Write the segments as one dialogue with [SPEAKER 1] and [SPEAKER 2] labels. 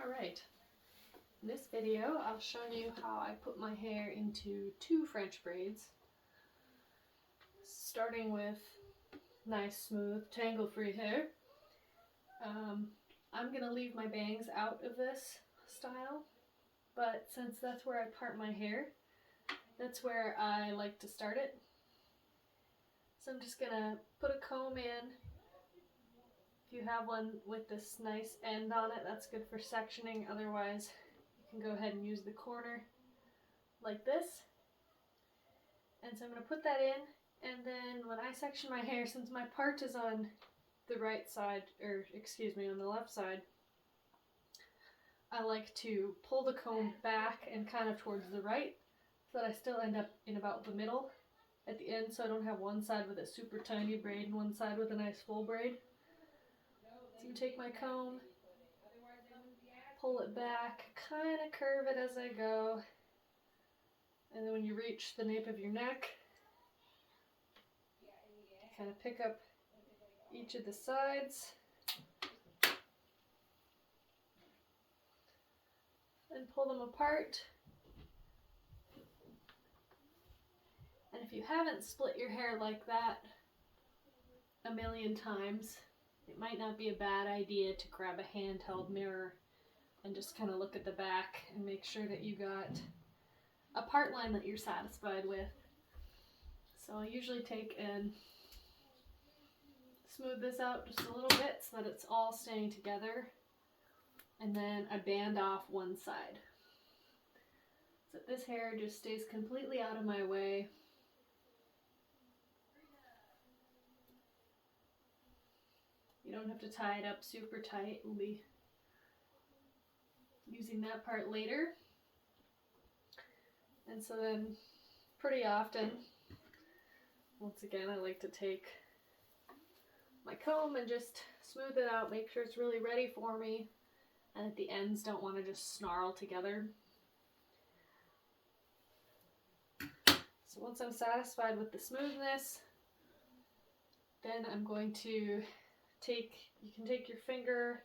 [SPEAKER 1] Alright, in this video I'll show you how I put my hair into 2 French braids, starting with nice, smooth, tangle-free hair. I'm going to leave my bangs out of this style, but since that's where I part my hair, that's where I like to start it. So I'm just going to put a comb in. If you have one with this nice end on it, that's good for sectioning. Otherwise, you can go ahead and use the corner like this. And so I'm going to put that in, and then when I section my hair, since my part is on the right side, or excuse me, on the left side, I like to pull the comb back and kind of towards the right so that I still end up in about the middle at the end, so I don't have one side with a super tiny braid and one side with a nice full braid. So you take my comb, pull it back, kind of curve it as I go, and then when you reach the nape of your neck, kind of pick up each of the sides and pull them apart. And if you haven't split your hair like that a million times, it might not be a bad idea to grab a handheld mirror and just kind of look at the back and make sure that you got a part line that you're satisfied with. So I usually take and smooth this out just a little bit so that it's all staying together, and then I band off one side so that this hair just stays completely out of my way. You don't have to tie it up super tight. We'll be using that part later. And so then pretty often, once again, I like to take my comb and just smooth it out, make sure it's really ready for me, and that the ends don't want to just snarl together. So once I'm satisfied with the smoothness, then I'm going to you can take your finger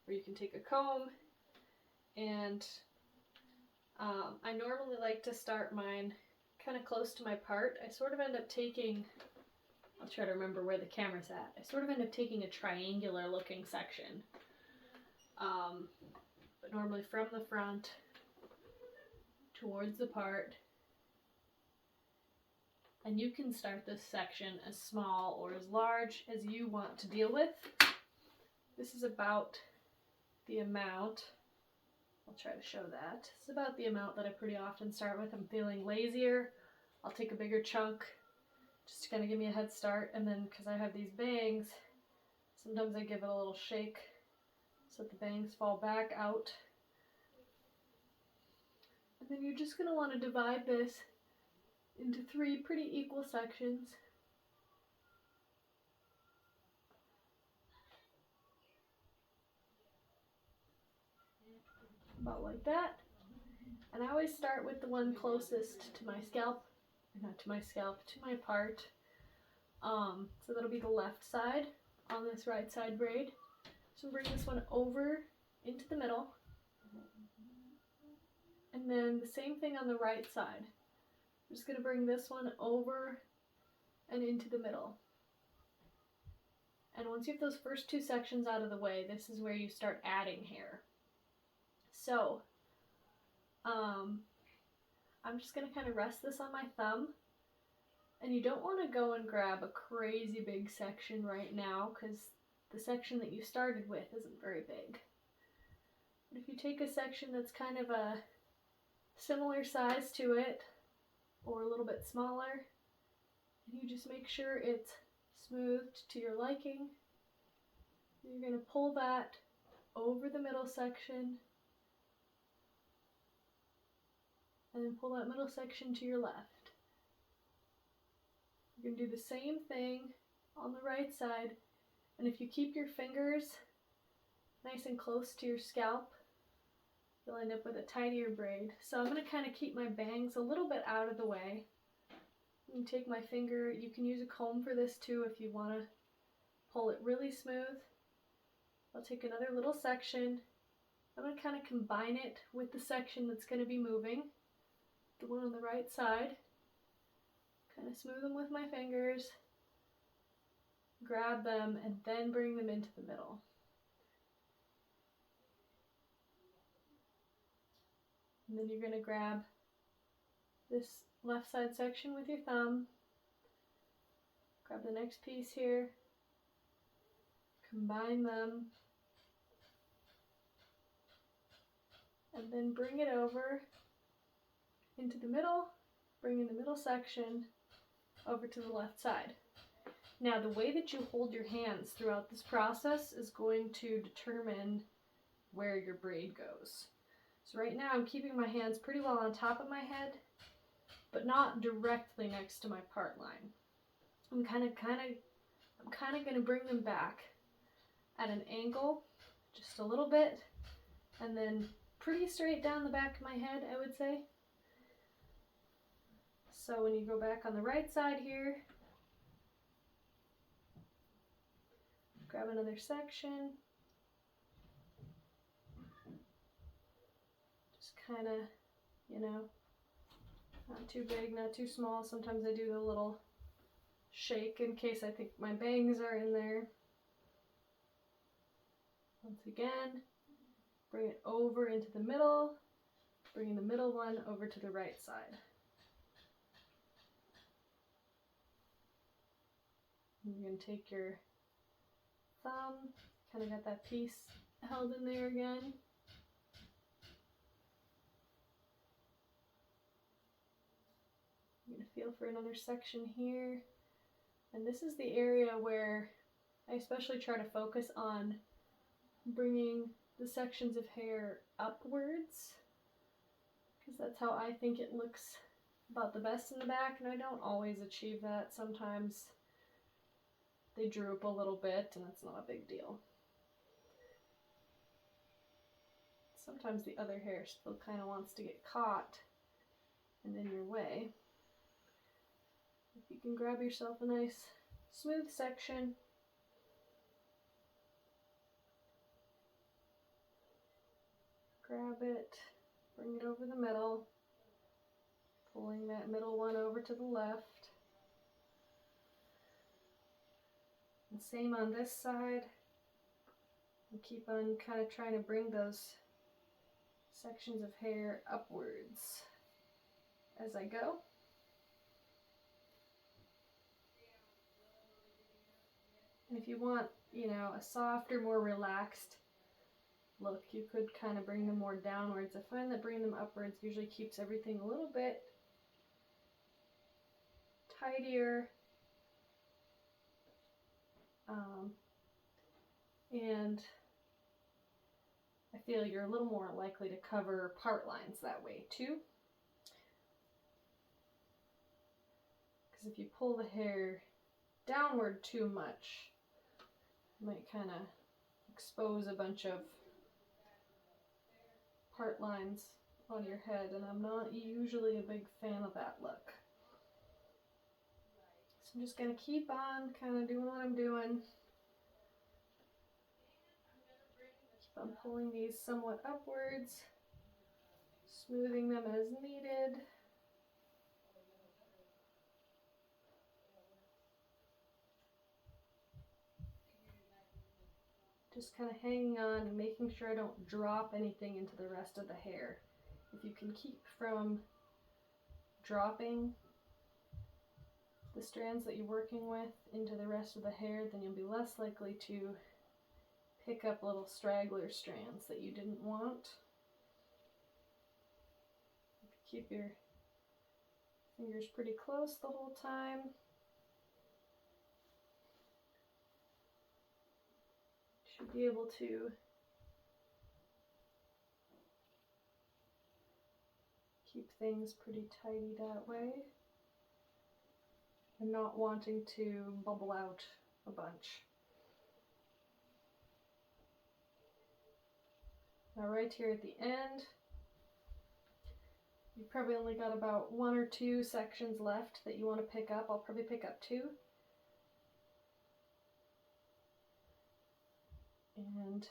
[SPEAKER 1] or you can take a comb, and I normally like to start mine kind of close to my part. I sort of end up taking, I'll try to remember where the camera's at, I sort of end up taking a triangular looking section, but normally from the front towards the part. And you can start this section as small or as large as you want to deal with. This is about the amount, I'll try to show that. It's about the amount that I pretty often start with. I'm feeling lazier, I'll take a bigger chunk just to kind of give me a head start. And then because I have these bangs, sometimes I give it a little shake so that the bangs fall back out. And then you're just going to want to divide this into 3 pretty equal sections. About like that. And I always start with the one closest to my scalp, not to my scalp, to my part. So that'll be the left side on this right side braid. So bring this one over into the middle. And then the same thing on the right side. I'm just going to bring this one over and into the middle. And once you have those first 2 sections out of the way, this is where you start adding hair. So, I'm just going to kind of rest this on my thumb. And you don't want to go and grab a crazy big section right now, because the section that you started with isn't very big. But if you take a section that's kind of a similar size to it, or a little bit smaller, and you just make sure it's smoothed to your liking, you're going to pull that over the middle section, and then pull that middle section to your left. You're going to do the same thing on the right side, and if you keep your fingers nice and close to your scalp, you'll end up with a tidier braid. So I'm going to kind of keep my bangs a little bit out of the way. You can take my finger, you can use a comb for this too if you want to pull it really smooth. I'll take another little section I'm going to kind of combine it with the section that's going to be moving, the one on the right side. Kind of smooth them with my fingers, grab them, and then bring them into the middle. And then you're going to grab this left side section with your thumb, grab the next piece here, combine them, and then bring it over into the middle, bringing the middle section over to the left side. Now, the way that you hold your hands throughout this process is going to determine where your braid goes. So right now I'm keeping my hands pretty well on top of my head, but not directly next to my part line. I'm kind of going to bring them back at an angle, just a little bit, and then pretty straight down the back of my head, I would say. So when you go back on the right side here, grab another section, just kind of, you know, not too big, not too small. Sometimes I do the little shake in case I think my bangs are in there. Once again, bring it over into the middle, bringing the middle one over to the right side. You're going to take your thumb, kind of got that piece held in there again. I'm going to feel for another section here. And this is the area where I especially try to focus on bringing the sections of hair upwards, because that's how I think it looks about the best in the back, and I don't always achieve that. Sometimes they droop a little bit, and that's not a big deal. Sometimes the other hair still kind of wants to get caught and in your way. If you can grab yourself a nice smooth section, grab it, bring it over the middle, pulling that middle one over to the left. And same on this side. And keep on kind of trying to bring those sections of hair upwards as I go. And if you want, you know, a softer, more relaxed look, you could kind of bring them more downwards. I find that bringing them upwards usually keeps everything a little bit tidier. And I feel you're a little more likely to cover part lines that way too. Because if you pull the hair downward too much, you might kind of expose a bunch of part lines on your head, and I'm not usually a big fan of that look. So I'm just going to keep on kind of doing what I'm doing. Keep on pulling these somewhat upwards, smoothing them as needed. Just kind of hanging on and making sure I don't drop anything into the rest of the hair. If you can keep from dropping the strands that you're working with into the rest of the hair, then you'll be less likely to pick up little straggler strands that you didn't want. Keep your fingers pretty close the whole time. Should be able to keep things pretty tidy that way, and not wanting to bubble out a bunch. Now right here at the end, you've probably only got about 1 or 2 sections left that you want to pick up. I'll probably pick up 2. And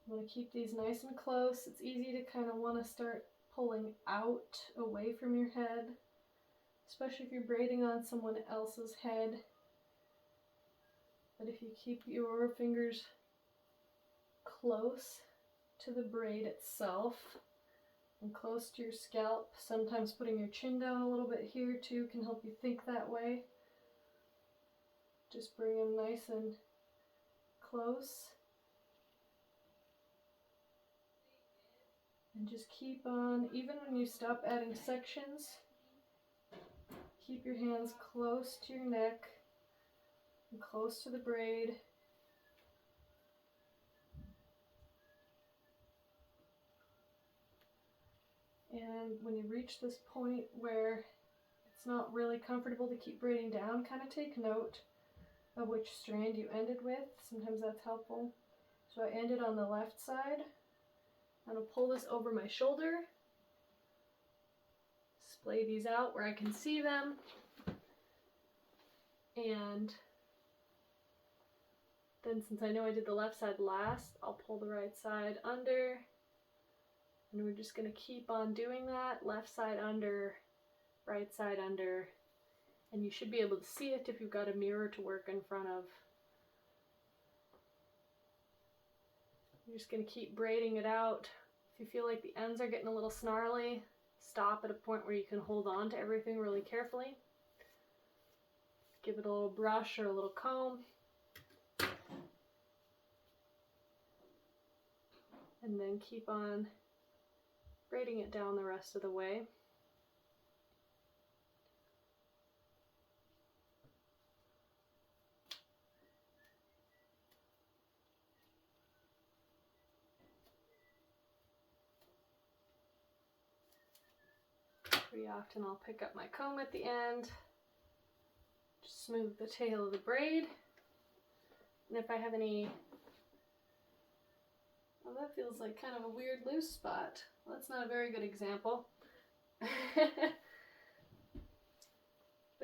[SPEAKER 1] I'm going to keep these nice and close. It's easy to kind of want to start pulling out away from your head, especially if you're braiding on someone else's head. But if you keep your fingers close to the braid itself and close to your scalp, sometimes putting your chin down a little bit here too can help you think that way. Just bring them nice and close. And just keep on, even when you stop adding sections, keep your hands close to your neck and close to the braid. And when you reach this point where it's not really comfortable to keep braiding down, kind of take note of which strand you ended with. Sometimes that's helpful. So I ended on the left side. I'm going to pull this over my shoulder, splay these out where I can see them, and then since I know I did the left side last, I'll pull the right side under, and we're just going to keep on doing that, left side under, right side under, and you should be able to see it if you've got a mirror to work in front of. You're just going to keep braiding it out. If you feel like the ends are getting a little snarly, stop at a point where you can hold on to everything really carefully. Give it a little brush or a little comb. And then keep on braiding it down the rest of the way. Pretty often I'll pick up my comb at the end, just smooth the tail of the braid, and if I have any, well, that feels like kind of a weird loose spot. Well, that's not a very good example. But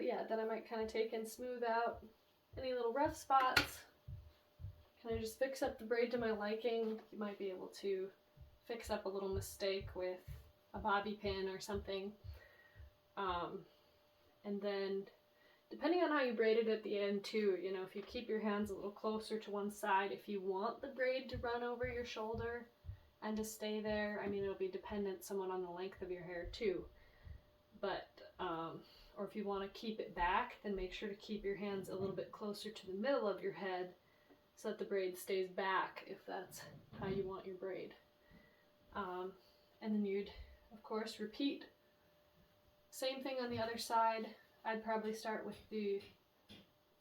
[SPEAKER 1] yeah, then I might kind of take and smooth out any little rough spots. Kind of just fix up the braid to my liking. You might be able to fix up a little mistake with a bobby pin or something. And then depending on how you braid it at the end too, you know, if you keep your hands a little closer to one side, if you want the braid to run over your shoulder and to stay there, I mean, it'll be dependent somewhat on the length of your hair too. But, or if you want to keep it back, then make sure to keep your hands a little bit closer to the middle of your head so that the braid stays back if that's how you want your braid. And then you'd, of course, repeat. Same thing on the other side. I'd probably start with the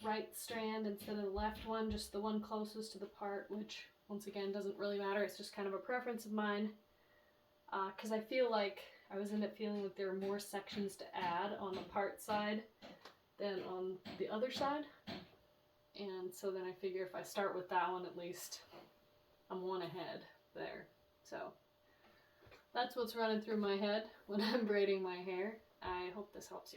[SPEAKER 1] right strand instead of the left one, just the one closest to the part, which once again doesn't really matter. It's just kind of a preference of mine, because I feel like I was end up feeling like there were more sections to add on the part side than on the other side, and so then I figure if I start with that one, at least I'm one ahead there. So that's what's running through my head when I'm braiding my hair. I hope this helps you.